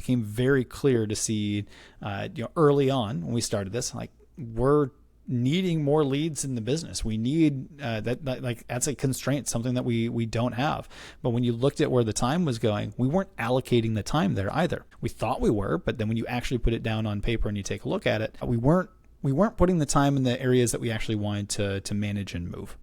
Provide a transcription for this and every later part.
became very clear to see, early on when we started this, like we're needing more leads in the business. We need that's a constraint, something that we don't have. But when you looked at where the time was going, we weren't allocating the time there either. We thought we were, but then when you actually put it down on paper and you take a look at it, we weren't putting the time in the areas that we actually wanted to manage and move.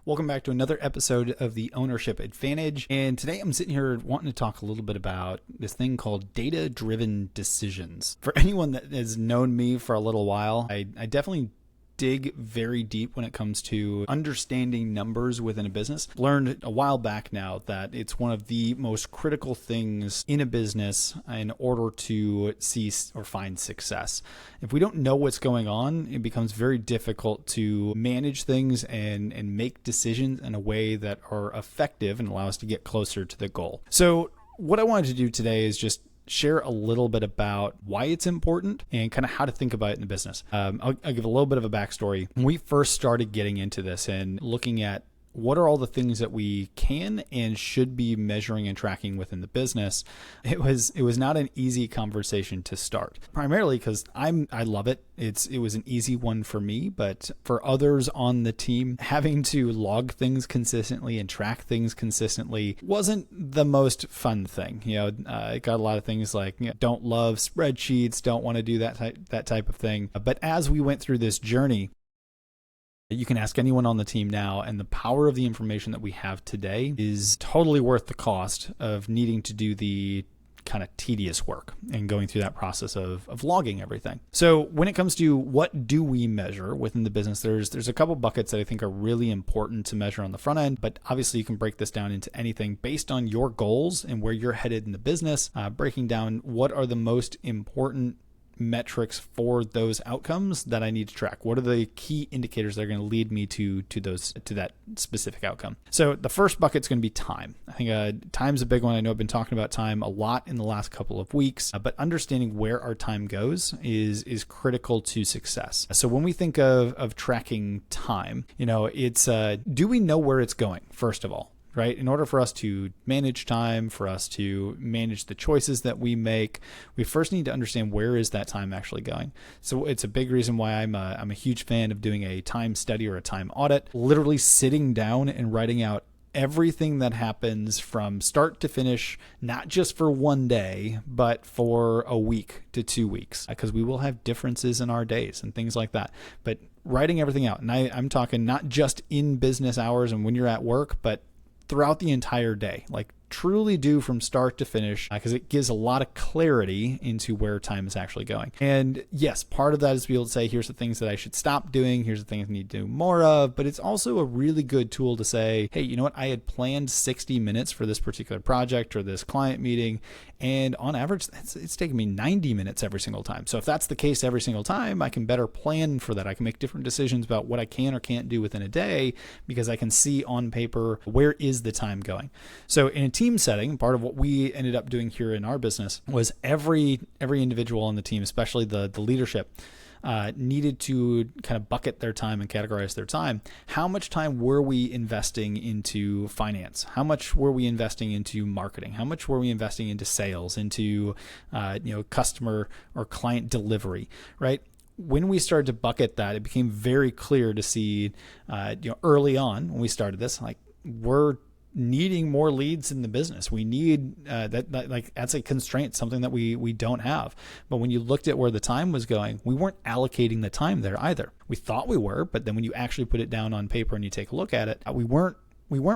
Welcome back to another episode of the Ownership Advantage. And today I'm sitting here wanting to talk a little bit about this thing called data-driven decisions. For anyone that has known me for a little while, I definitely dig very deep when it comes to understanding numbers within a business. Learned a while back now that it's one of the most critical things in a business in order to see or find success. If we don't know what's going on, it becomes very difficult to manage things and make decisions in a way that are effective and allow us to get closer to the goal. So what I wanted to do today is just share a little bit about why it's important and kind of how to think about it in the business. I'll give a little bit of a backstory. When we first started getting into this and looking at what are all the things that we can and should be measuring and tracking within the business, it was not an easy conversation to start. Primarily because I love it. It was an easy one for me, but for others on the team, having to log things consistently and track things consistently wasn't the most fun thing. I got a lot of things like don't love spreadsheets, don't want to do that type of thing. But as we went through this journey, you can ask anyone on the team now, and the power of the information that we have today is totally worth the cost of needing to do the kind of tedious work and going through that process of logging everything. So when it comes to what do we measure within the business, there's a couple buckets that I think are really important to measure on the front end, but obviously you can break this down into anything based on your goals and where you're headed in the business, breaking down what are the most important metrics for those outcomes that I need to track. What are the key indicators that are going to lead me to that specific outcome? So the first bucket is going to be time. I think time's a big one. I know I've been talking about time a lot in the last couple of weeks, but understanding where our time goes is critical to success. So when we think of tracking time, it's do we know where it's going, first of all? Right? In order for us to manage time, for us to manage the choices that we make, we first need to understand where is that time actually going. So it's a big reason why I'm a huge fan of doing a time study or a time audit, literally sitting down and writing out everything that happens from start to finish, not just for one day, but for a week to 2 weeks, because we will have differences in our days and things like that. But writing everything out, and I'm talking not just in business hours and when you're at work, but throughout the entire day, like truly do from start to finish, because it gives a lot of clarity into where time is actually going. And yes, part of that is to be able to say, here's the things that I should stop doing. Here's the things I need to do more of. But it's also a really good tool to say, hey, you know what? I had planned 60 minutes for this particular project or this client meeting. And on average, it's taking me 90 minutes every single time. So if that's the case every single time, I can better plan for that. I can make different decisions about what I can or can't do within a day because I can see on paper where is the time going. So in a team setting, part of what we ended up doing here in our business was every individual on the team, especially the leadership, needed to kind of bucket their time and categorize their time. How much time were we investing into finance? How much were we investing into marketing? How much were we investing into sales, into customer or client delivery, right? When we started to bucket that, it became very clear to see, early on when we started this, like we're needing more leads in the business. We need that's a constraint, something that we don't have. But when you looked at where the time was going, we weren't allocating the time there either. We thought we were, but then when you actually put it down on paper and you take a look at it, we weren't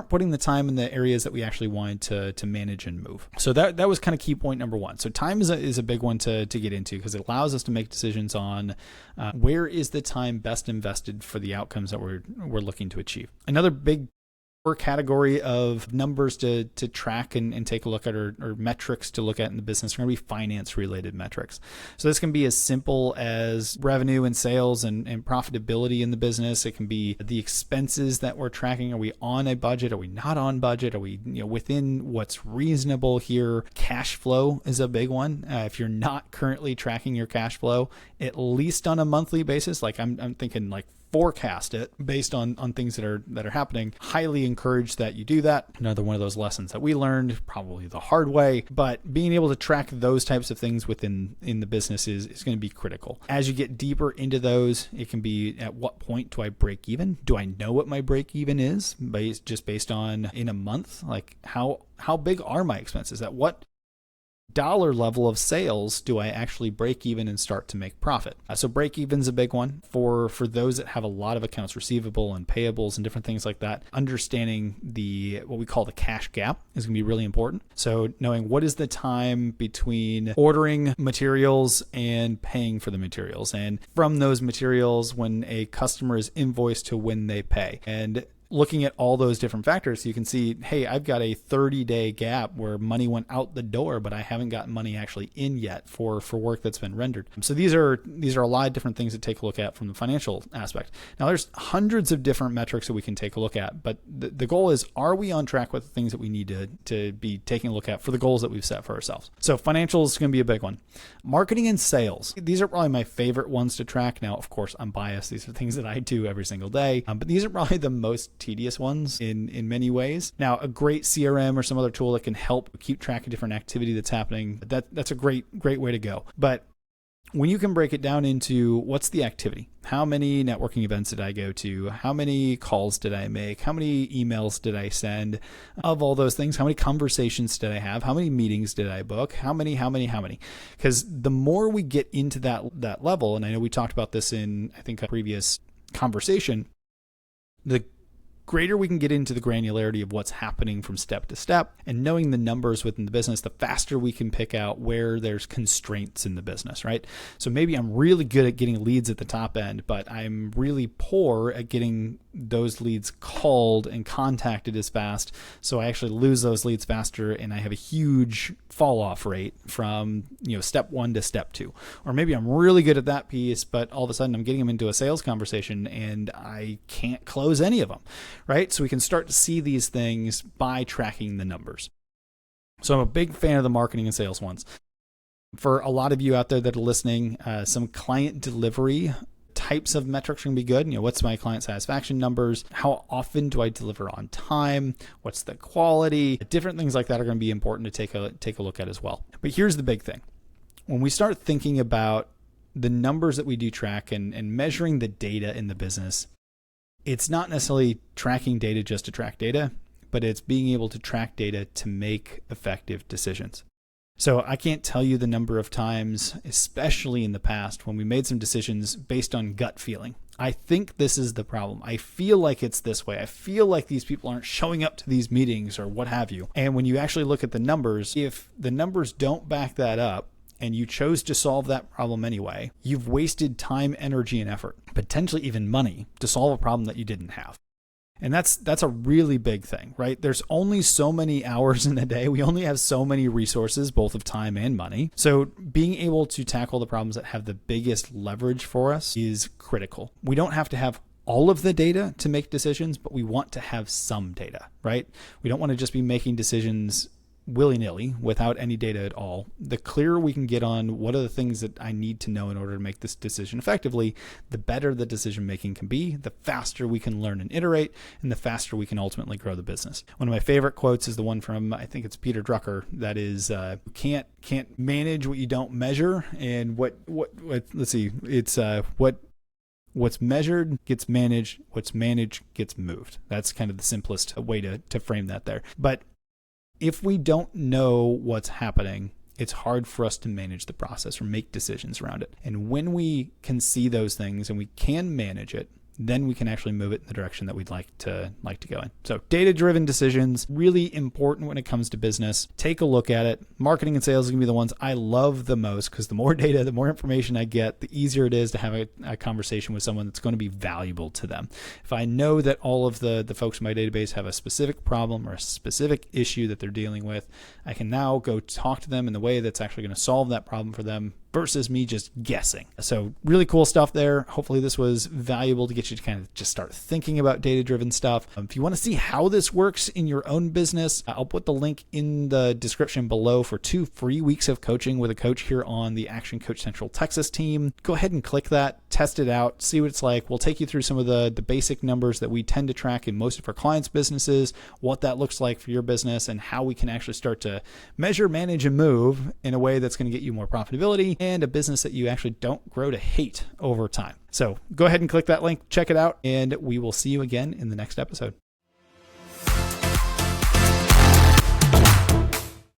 putting the time in the areas that we actually wanted to manage and move. So that was kind of key point number one. So time is a big one to get into because it allows us to make decisions on where is the time best invested for the outcomes that we're looking to achieve. Another big category of numbers to track and take a look at or metrics to look at in the business are going to be finance related metrics. So this can be as simple as revenue and sales and profitability in the business. It can be the expenses that we're tracking. Are we on a budget? Are we not on budget? Are we within what's reasonable here? Cash flow is a big one. If you're not currently tracking your cash flow, at least on a monthly basis, like I'm thinking like forecast it based on things that are happening. Highly encourage that you do that. Another one of those lessons that we learned, probably the hard way, but being able to track those types of things in the business is going to be critical. As you get deeper into those, it can be, at what point do I break even? Do I know what my break even is based on in a month? Like how big are my expenses? At what dollar level of sales do I actually break even and start to make profit? So break even's a big one for those that have a lot of accounts receivable and payables and different things like that. Understanding what we call the cash gap is going to be really important. So knowing what is the time between ordering materials and paying for the materials, and from those materials when a customer is invoiced to when they pay, and looking at all those different factors, you can see, hey, I've got a 30-day gap where money went out the door, but I haven't gotten money actually in yet for work that's been rendered. So these are a lot of different things to take a look at from the financial aspect. Now, there's hundreds of different metrics that we can take a look at, but the goal is, are we on track with the things that we need to be taking a look at for the goals that we've set for ourselves? So financials is going to be a big one. Marketing and sales. These are probably my favorite ones to track. Now, of course, I'm biased. These are things that I do every single day, but these are probably the most tedious ones in many ways. Now, a great CRM or some other tool that can help keep track of different activity that's happening, that's a great way to go. But when you can break it down into what's the activity, how many networking events did I go to, how many calls did I make, how many emails did I send, of all those things, how many conversations did I have, how many meetings did I book, how many, because the more we get into that level, and I know we talked about this in, I think, a previous conversation, the greater we can get into the granularity of what's happening from step to step, and knowing the numbers within the business, the faster we can pick out where there's constraints in the business, right? So maybe I'm really good at getting leads at the top end, but I'm really poor at getting those leads called and contacted as fast. So I actually lose those leads faster, and I have a huge fall off rate from step 1 to step 2. Or maybe I'm really good at that piece, but all of a sudden I'm getting them into a sales conversation and I can't close any of them, right? So we can start to see these things by tracking the numbers. So I'm a big fan of the marketing and sales ones. For a lot of you out there that are listening, some client delivery types of metrics are going to be good. What's my client satisfaction numbers? How often do I deliver on time? What's the quality? Different things like that are going to be important to take a look at as well. But here's the big thing. When we start thinking about the numbers that we do track and measuring the data in the business, it's not necessarily tracking data just to track data, but it's being able to track data to make effective decisions. So I can't tell you the number of times, especially in the past, when we made some decisions based on gut feeling. I think this is the problem. I feel like it's this way. I feel like these people aren't showing up to these meetings or what have you. And when you actually look at the numbers, if the numbers don't back that up, and you chose to solve that problem anyway, you've wasted time, energy, and effort, potentially even money, to solve a problem that you didn't have. And that's a really big thing, right? There's only so many hours in the day. We only have so many resources, both of time and money. So being able to tackle the problems that have the biggest leverage for us is critical. We don't have to have all of the data to make decisions, but we want to have some data, right? We don't want to just be making decisions willy-nilly without any data at all. The clearer we can get on what are the things that I need to know in order to make this decision effectively, the better the decision making can be, the faster we can learn and iterate, and the faster we can ultimately grow the business. One of my favorite quotes is the one from, I think it's Peter Drucker, that is, can't manage what you don't measure. And let's see, it's what's measured gets managed, what's managed gets moved. That's kind of the simplest way to frame that there. But if we don't know what's happening, it's hard for us to manage the process or make decisions around it. And when we can see those things and we can manage it, then we can actually move it in the direction that we'd like to go in. So data-driven decisions, really important when it comes to business. Take a look at it. Marketing and sales are going to be the ones I love the most, because the more data, the more information I get, the easier it is to have a conversation with someone that's going to be valuable to them. If I know that all of the folks in my database have a specific problem or a specific issue that they're dealing with, I can now go talk to them in the way that's actually going to solve that problem for them versus me just guessing. So really cool stuff there. Hopefully this was valuable to get you to kind of just start thinking about data-driven stuff. If you want to see how this works in your own business, I'll put the link in the description below for 2 free weeks of coaching with a coach here on the Action Coach Central Texas team. Go ahead and click that, test it out, see what it's like. We'll take you through some of the basic numbers that we tend to track in most of our clients' businesses, what that looks like for your business, and how we can actually start to measure, manage, and move in a way that's going to get you more profitability and a business that you actually don't grow to hate over time. So go ahead and click that link, check it out, and we will see you again in the next episode.